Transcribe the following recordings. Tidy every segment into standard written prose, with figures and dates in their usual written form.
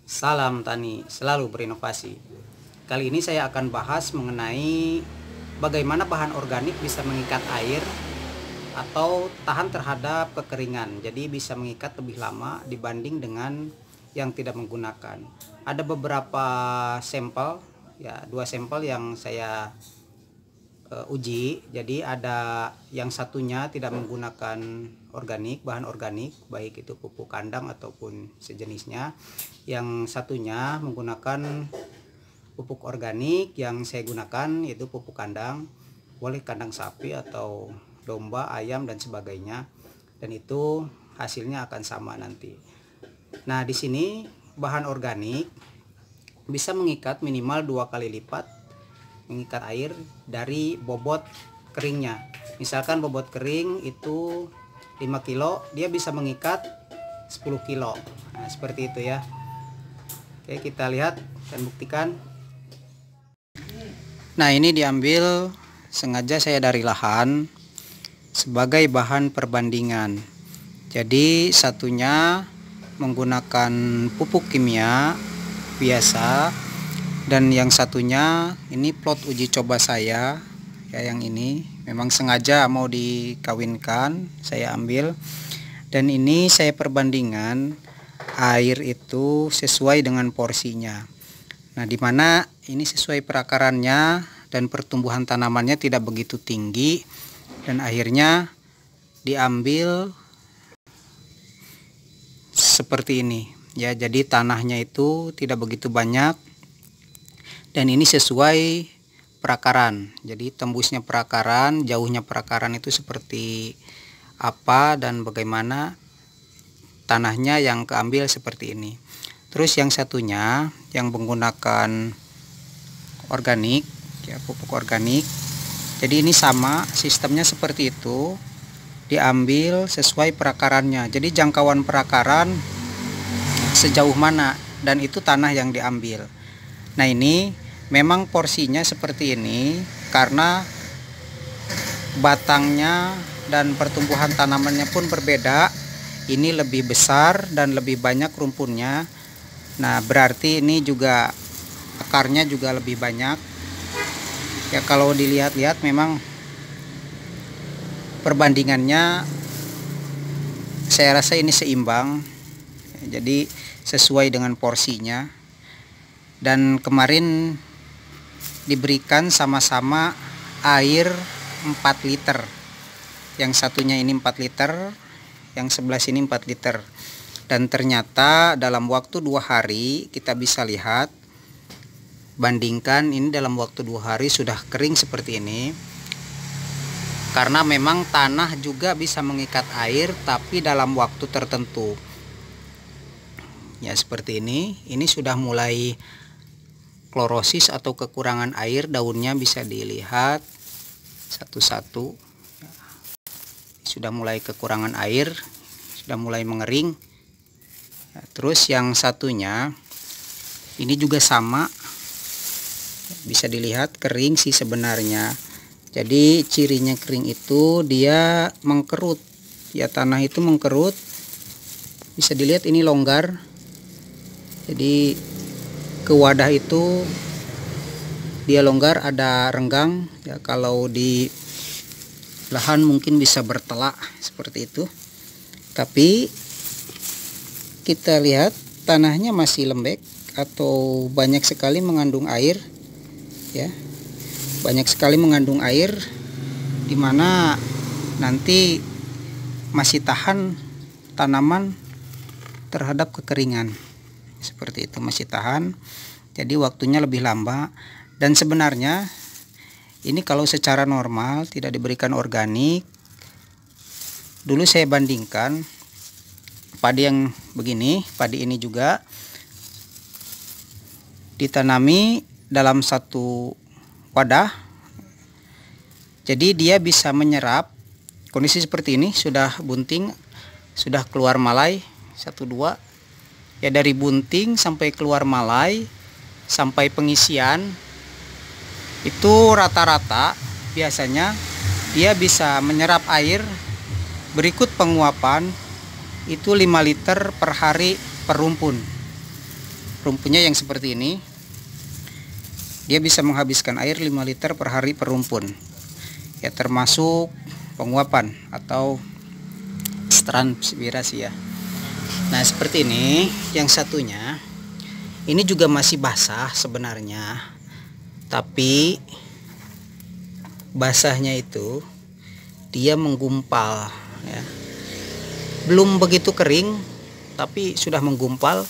Salam tani, selalu berinovasi. Kali ini saya akan bahas mengenai bagaimana bahan organik bisa mengikat air atau tahan terhadap kekeringan. Jadi bisa mengikat lebih lama dibanding dengan yang tidak menggunakan. Ada beberapa sampel, ya 2 sampel yang saya uji. Jadi ada yang satunya tidak menggunakan bahan organik, baik itu pupuk kandang ataupun sejenisnya. Yang satunya menggunakan pupuk organik. Yang saya gunakan yaitu pupuk kandang, boleh kandang sapi atau domba, ayam dan sebagainya, dan itu hasilnya akan sama nanti. Nah, di sini bahan organik bisa mengikat minimal 2 kali lipat mengikat air dari bobot keringnya. Misalkan bobot kering itu 5 kilo, dia bisa mengikat 10 kilo. Nah, seperti itu ya. Oke, kita lihat dan buktikan. Nah, ini diambil sengaja saya dari lahan sebagai bahan perbandingan. Jadi satunya menggunakan pupuk kimia biasa, dan yang satunya ini plot uji coba saya ya. Yang ini memang sengaja mau dikawinkan, saya ambil, dan ini saya perbandingan air itu sesuai dengan porsinya. Nah, dimana ini sesuai perakarannya dan pertumbuhan tanamannya tidak begitu tinggi, dan akhirnya diambil seperti ini ya. Jadi tanahnya itu tidak begitu banyak, dan ini sesuai perakaran. Jadi tembusnya perakaran, jauhnya perakaran itu seperti apa dan bagaimana tanahnya yang keambil seperti ini. Terus yang satunya yang menggunakan organik ya, pupuk organik. Jadi ini sama sistemnya seperti itu, diambil sesuai perakarannya. Jadi jangkauan perakaran sejauh mana, dan itu tanah yang diambil. Nah, ini memang porsinya seperti ini karena batangnya dan pertumbuhan tanamannya pun berbeda. Ini lebih besar dan lebih banyak rumpunnya. Nah, berarti ini juga akarnya juga lebih banyak. Ya, kalau dilihat-lihat memang perbandingannya saya rasa ini seimbang. Jadi sesuai dengan porsinya. Dan kemarin diberikan sama-sama air 4 liter. Yang satunya ini 4 liter, yang sebelah sini 4 liter. Dan ternyata dalam waktu 2 hari kita bisa lihat, bandingkan ini dalam waktu 2 hari sudah kering seperti ini. Karena memang tanah juga bisa mengikat air, tapi dalam waktu tertentu. Ya, seperti ini. Ini sudah mulai klorosis atau kekurangan air, daunnya bisa dilihat satu-satu. Sudah mulai kekurangan air, sudah mulai mengering. Terus yang satunya ini juga sama, bisa dilihat kering sih sebenarnya. Jadi cirinya kering itu dia mengkerut ya, tanah itu mengkerut. Bisa dilihat ini longgar. Jadi ke wadah itu dia longgar, ada renggang ya. Kalau di lahan mungkin bisa bertelak seperti itu, tapi kita lihat tanahnya masih lembek atau banyak sekali mengandung air ya, banyak sekali mengandung air, dimana nanti masih tahan tanaman terhadap kekeringan. Seperti itu, masih tahan. Jadi waktunya lebih lama. Dan sebenarnya ini kalau secara normal tidak diberikan organik, dulu saya bandingkan padi yang begini, padi ini juga ditanami dalam satu wadah. Jadi dia bisa menyerap, kondisi seperti ini sudah bunting, sudah keluar malai 1-2 ya. Dari bunting sampai keluar malai sampai pengisian itu rata-rata biasanya dia bisa menyerap air berikut penguapan itu 5 liter per hari per rumpun. rumpunnya yang seperti ini, dia bisa menghabiskan air 5 liter per hari per rumpun ya, termasuk penguapan atau transpirasi ya. Nah seperti ini. Yang satunya ini juga masih basah sebenarnya, tapi basahnya itu dia menggumpal ya. Belum begitu kering tapi sudah menggumpal.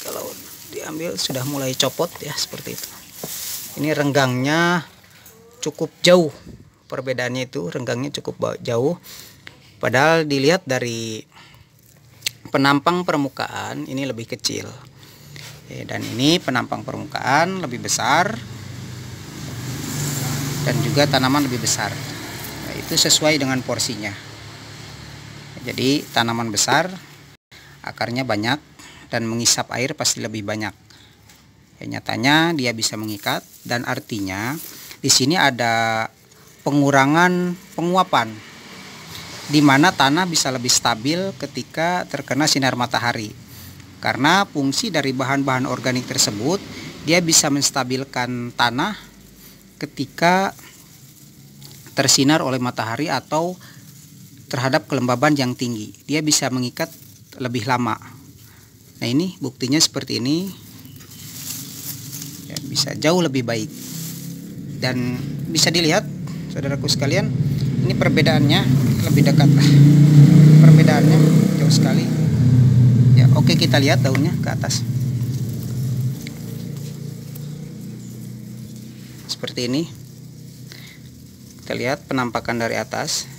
Kalau diambil sudah mulai copot ya, seperti itu. Ini renggangnya cukup jauh, perbedaannya itu renggangnya cukup jauh, padahal dilihat dari penampang permukaan ini lebih kecil. Dan ini penampang permukaan lebih besar dan juga tanaman lebih besar. Nah, itu sesuai dengan porsinya. Jadi tanaman besar, akarnya banyak dan mengisap air pasti lebih banyak. Ya, nyatanya dia bisa mengikat, dan artinya di sini ada pengurangan penguapan, di mana tanah bisa lebih stabil ketika terkena sinar matahari. Karena fungsi dari bahan-bahan organik tersebut, dia bisa menstabilkan tanah ketika tersinar oleh matahari atau terhadap kelembaban yang tinggi. Dia bisa mengikat lebih lama. Nah ini buktinya seperti ini ya, bisa jauh lebih baik. Dan bisa dilihat saudaraku sekalian, ini perbedaannya lebih dekat lah. Perbedaannya jauh sekali ya. Oke, kita lihat daunnya ke atas seperti ini. Kita lihat penampakan dari atas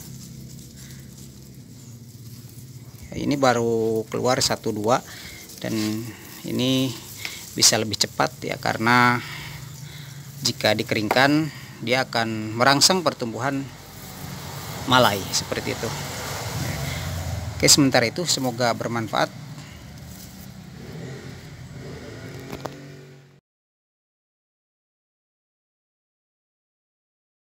ya, ini baru keluar 1-2, dan ini bisa lebih cepat ya, karena jika dikeringkan dia akan merangsang pertumbuhan malai seperti itu. Oke, sementara itu semoga bermanfaat.